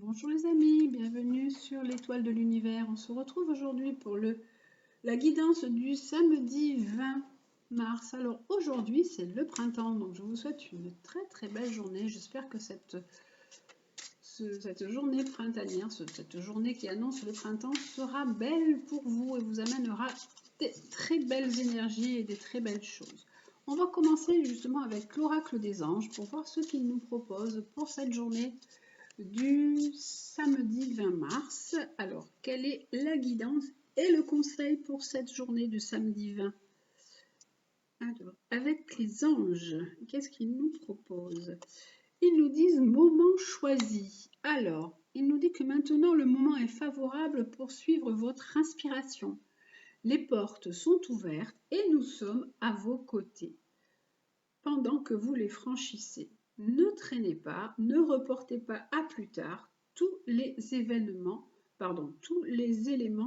Bonjour les amis, bienvenue sur l'étoile de l'univers. On se retrouve aujourd'hui pour la guidance du samedi 20 mars. Alors aujourd'hui c'est le printemps, donc je vous souhaite une très belle journée. J'espère que cette journée printanière, cette journée qui annonce le printemps sera belle pour vous et vous amènera des très belles énergies et des très belles choses. On va commencer justement avec l'oracle des anges pour voir ce qu'il nous propose pour cette journée du samedi 20 mars. Alors, quelle est la guidance et le conseil pour cette journée du samedi 20? Alors, avec les anges, qu'est-ce qu'ils nous proposent? Ils nous disent moment choisi. Alors, il nous dit que maintenant le moment est favorable pour suivre votre inspiration. Les portes sont ouvertes et nous sommes à vos côtés pendant que vous les franchissez. Ne traînez pas, ne reportez pas à plus tard. Tous les éléments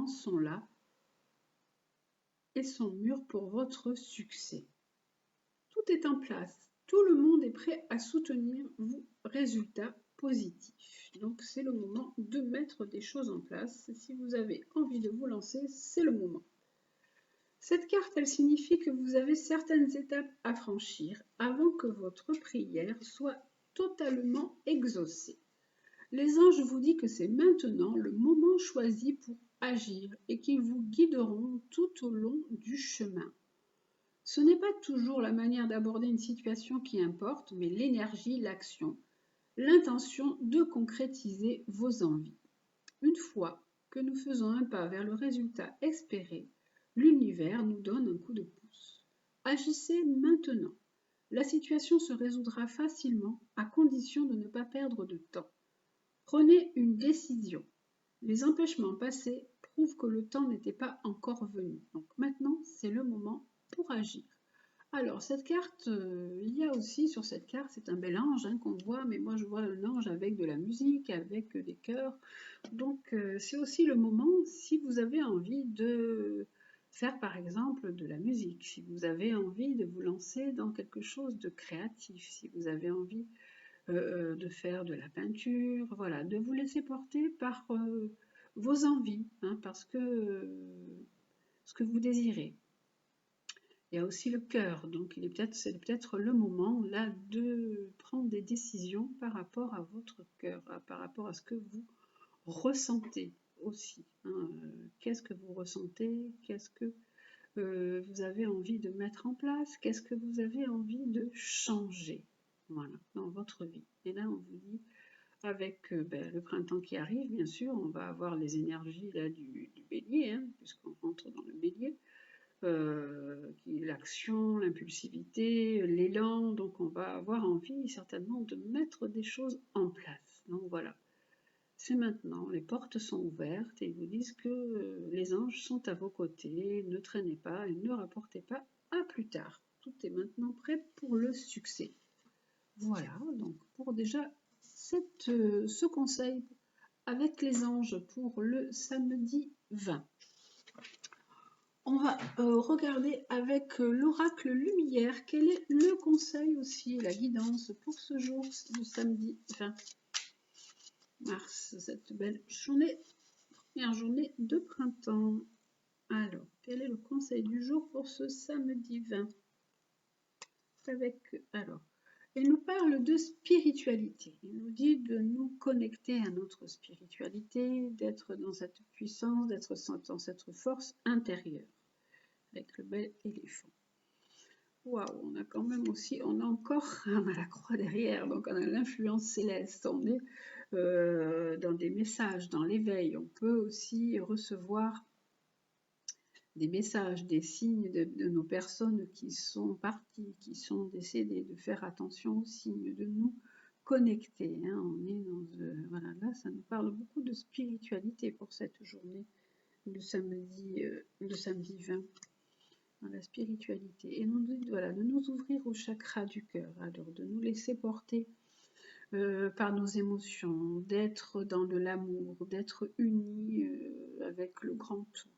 sont là et sont mûrs pour votre succès. Tout est en place. Tout le monde est prêt à soutenir vos résultats positifs. Donc c'est le moment de mettre des choses en place. Si vous avez envie de vous lancer, c'est le moment. Cette carte, elle signifie que vous avez certaines étapes à franchir avant que votre prière soit totalement exaucée. Les anges vous disent que c'est maintenant le moment choisi pour agir et qu'ils vous guideront tout au long du chemin. Ce n'est pas toujours la manière d'aborder une situation qui importe, mais l'énergie, l'action, l'intention de concrétiser vos envies. Une fois que nous faisons un pas vers le résultat espéré, l'univers nous donne un coup de pouce. Agissez maintenant. La situation se résoudra facilement à condition de ne pas perdre de temps. Prenez une décision. Les empêchements passés prouvent que le temps n'était pas encore venu. Donc maintenant, c'est le moment pour agir. Alors, cette carte, il y a aussi sur cette carte, c'est un bel ange qu'on voit, mais moi je vois un ange avec de la musique, avec des chœurs. Donc, c'est aussi le moment, si vous avez envie de faire par exemple de la musique, si vous avez envie de vous lancer dans quelque chose de créatif, si vous avez envie de faire de la peinture, voilà, de vous laisser porter par vos envies, parce que ce que vous désirez. Il y a aussi le cœur, donc c'est peut-être le moment là de prendre des décisions par rapport à votre cœur, par rapport à ce que vous ressentez aussi. Qu'est-ce que vous ressentez? Qu'est-ce que vous avez envie de mettre en place? Qu'est-ce que vous avez envie de changer? Voilà, dans votre vie. Et là, on vous dit, avec le printemps qui arrive, bien sûr, on va avoir les énergies là, du bélier, puisqu'on rentre dans le bélier. Qui est l'action, l'impulsivité, l'élan, donc on va avoir envie certainement de mettre des choses en place. Donc voilà, c'est maintenant, les portes sont ouvertes et ils vous disent que les anges sont à vos côtés, ne traînez pas et ne rapportez pas à plus tard. Tout est maintenant prêt pour le succès. Voilà, donc pour déjà ce conseil avec les anges pour le samedi 20. On va regarder avec l'oracle lumière quel est le conseil aussi, la guidance pour ce jour du samedi 20 mars, cette belle journée, première journée de printemps. Alors, quel est le conseil du jour pour ce samedi 20? Il nous parle de spiritualité. Il nous dit de nous connecter à notre spiritualité, d'être dans cette puissance, d'être dans cette force intérieure. Avec le bel éléphant. Waouh, on a quand même aussi, on a encore la croix derrière, donc on a l'influence céleste, on est dans des messages, dans l'éveil, on peut aussi recevoir des messages, des signes de nos personnes qui sont parties, qui sont décédées, de faire attention aux signes, de nous connecter. On est dans, voilà, là ça nous parle beaucoup de spiritualité pour cette journée de samedi 20. Dans la spiritualité et nous dit voilà, de nous ouvrir au chakra du cœur, alors de nous laisser porter par nos émotions, d'être dans de l'amour, d'être unis avec le grand tout,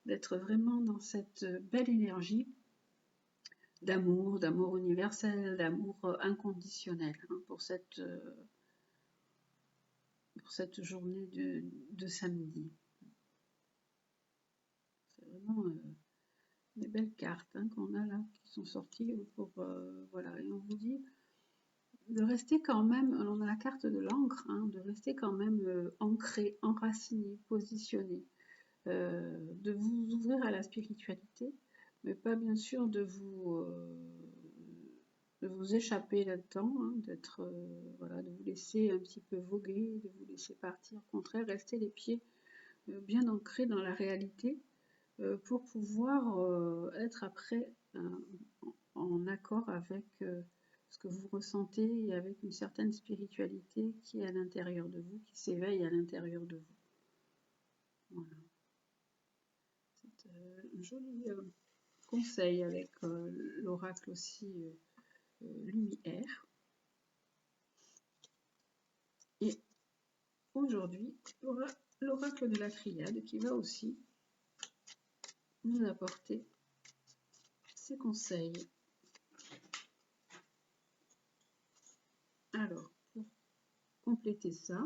d'être vraiment dans cette belle énergie d'amour universel, d'amour inconditionnel pour pour cette journée de samedi. C'est vraiment des belles cartes hein, qu'on a là, qui sont sorties pour, voilà, et on vous dit de rester quand même, on a la carte de l'encre, hein, de rester quand même ancré, enraciné, positionné, de vous ouvrir à la spiritualité, mais pas bien sûr de vous échapper là-dedans, hein, d'être, voilà, de vous laisser un petit peu voguer, de vous laisser partir. Au contraire, rester les pieds bien ancrés dans la réalité pour pouvoir être après en accord avec ce que vous ressentez et avec une certaine spiritualité qui est à l'intérieur de vous, qui s'éveille à l'intérieur de vous. Voilà. C'est un joli conseil avec l'oracle aussi Lumière. Et aujourd'hui, il y aura l'oracle de la Triade qui va aussi nous apporter ses conseils. Alors, pour compléter ça,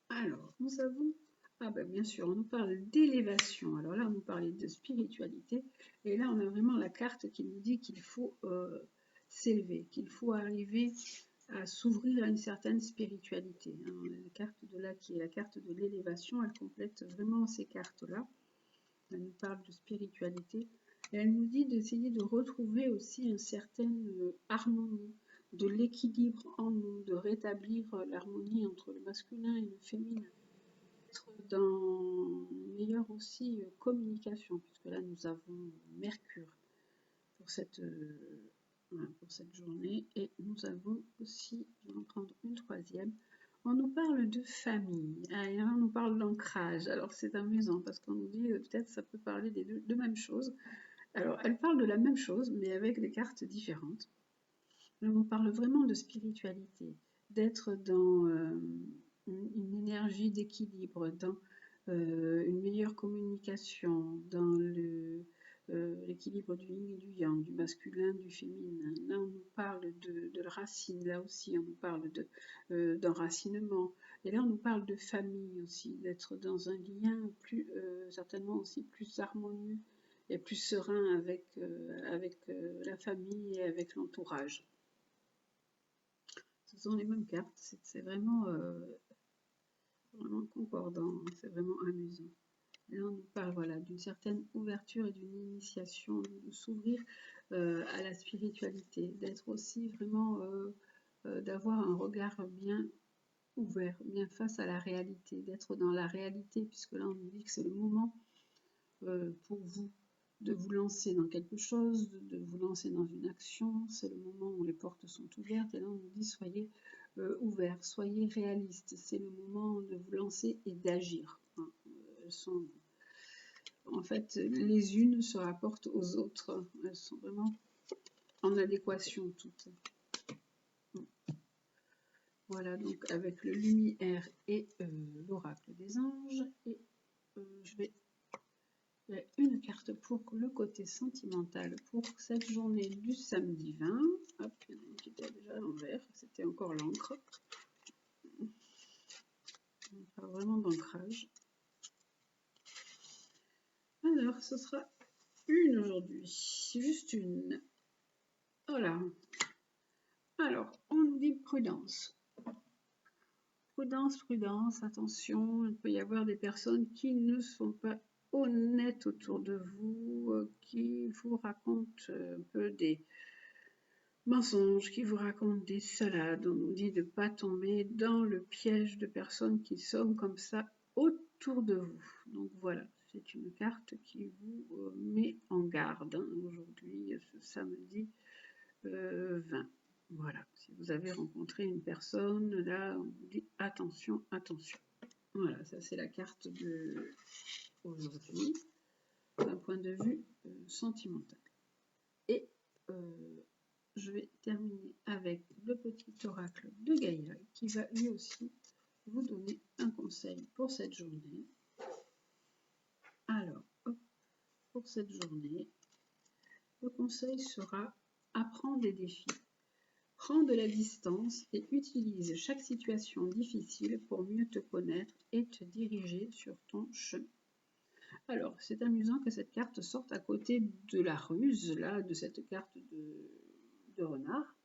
alors nous avons, ah ben bien sûr, on nous parle d'élévation. Alors là, on nous parlait de spiritualité, et là, on a vraiment la carte qui nous dit qu'il faut s'élever, qu'il faut arriver à s'ouvrir à une certaine spiritualité. La carte de là, qui est la carte de l'élévation, elle complète vraiment ces cartes-là. Elle nous parle de spiritualité. Et elle nous dit d'essayer de retrouver aussi une certaine harmonie, de l'équilibre en nous, de rétablir l'harmonie entre le masculin et le féminin, être dans une meilleure aussi communication, puisque là nous avons Mercure pour cette journée, et nous avons aussi, je vais en prendre une troisième, on nous parle de famille, et on nous parle d'ancrage. Alors c'est amusant parce qu'on nous dit peut-être ça peut parler des deux mêmes choses. Alors elle parle de la même chose mais avec des cartes différentes. On nous parle vraiment de spiritualité, d'être dans une énergie d'équilibre, dans une meilleure communication, dans l'équilibre du yin et du yang, du masculin, du féminin. Là, on nous parle de racine, là aussi, on nous parle d'enracinement. Et là, on nous parle de famille aussi, d'être dans un lien plus, certainement aussi plus harmonieux et plus serein avec la famille et avec l'entourage. Ce sont les mêmes cartes, c'est vraiment concordant, c'est vraiment amusant. Là, on nous parle voilà, d'une certaine ouverture et d'une initiation, de s'ouvrir à la spiritualité, d'être aussi vraiment, d'avoir un regard bien ouvert, bien face à la réalité, d'être dans la réalité, puisque là, on nous dit que c'est le moment pour vous de vous lancer dans quelque chose, de vous lancer dans une action, c'est le moment où les portes sont ouvertes, et là, on nous dit soyez ouverts, soyez réalistes, c'est le moment de vous lancer et d'agir. Hein. Elles sont, en fait, les unes se rapportent aux autres, elles sont vraiment en adéquation toutes. Voilà, donc avec le Lumière et l'oracle des anges, et je vais une carte pour le côté sentimental pour cette journée du samedi 20. Hop, il y en a une qui était déjà à l'envers, c'était encore l'encre. On parle vraiment d'ancrage. Alors, ce sera une aujourd'hui, juste une. Voilà. Alors, on nous dit prudence. Prudence, prudence, attention, il peut y avoir des personnes qui ne sont pas honnêtes autour de vous, qui vous racontent un peu des mensonges, qui vous racontent des salades. On nous dit de ne pas tomber dans le piège de personnes qui sont comme ça autour de vous. Donc voilà, c'est une carte qui vous met en garde hein, aujourd'hui, ce samedi 20. Voilà, si vous avez rencontré une personne, là, on vous dit attention, attention. Voilà, ça c'est la carte de aujourd'hui, d'un point de vue sentimental. Et je vais terminer avec le petit oracle de Gaïa, qui va lui aussi vous donner un conseil pour cette journée. Alors, hop, pour cette journée, le conseil sera apprendre des défis. Prends de la distance et utilise chaque situation difficile pour mieux te connaître et te diriger sur ton chemin. Alors, c'est amusant que cette carte sorte à côté de la ruse, là, de cette carte de renard.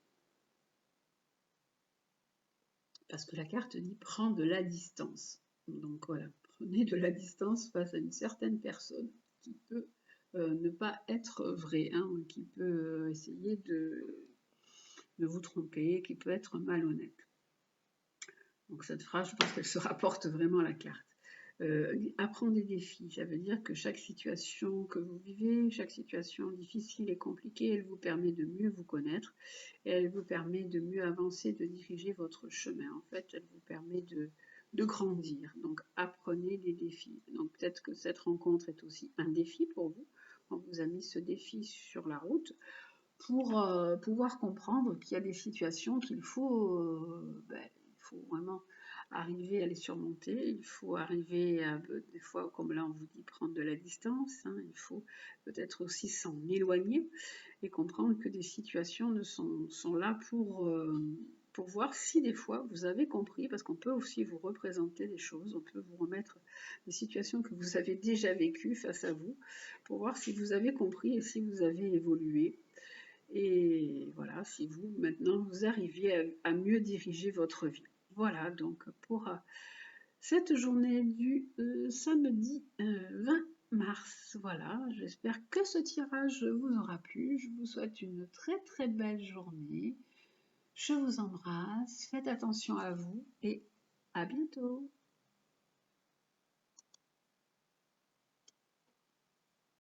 Parce que la carte dit « prends de la distance ». Donc voilà, prenez de la distance face à une certaine personne qui peut ne pas être vraie, hein, qui peut essayer de vous tromper, qui peut être malhonnête. Donc cette phrase, je pense qu'elle se rapporte vraiment à la carte. Apprends des défis, ça veut dire que chaque situation que vous vivez, chaque situation difficile et compliquée, elle vous permet de mieux vous connaître et elle vous permet de mieux avancer, de diriger votre chemin. En fait, elle vous permet de grandir. Donc apprenez des défis. Donc peut-être que cette rencontre est aussi un défi pour vous. On vous a mis ce défi sur la route pour pouvoir comprendre qu'il y a des situations qu'il faut vraiment arriver à les surmonter, il faut arriver à, des fois, comme là on vous dit, prendre de la distance, hein, il faut peut-être aussi s'en éloigner et comprendre que des situations sont là pour voir si des fois vous avez compris, parce qu'on peut aussi vous représenter des choses, on peut vous remettre des situations que vous avez déjà vécues face à vous, pour voir si vous avez compris et si vous avez évolué. Et voilà, si vous, maintenant, vous arriviez à mieux diriger votre vie. Voilà, donc pour cette journée du samedi 20 mars. Voilà, j'espère que ce tirage vous aura plu. Je vous souhaite une très très belle journée. Je vous embrasse, faites attention à vous et à bientôt.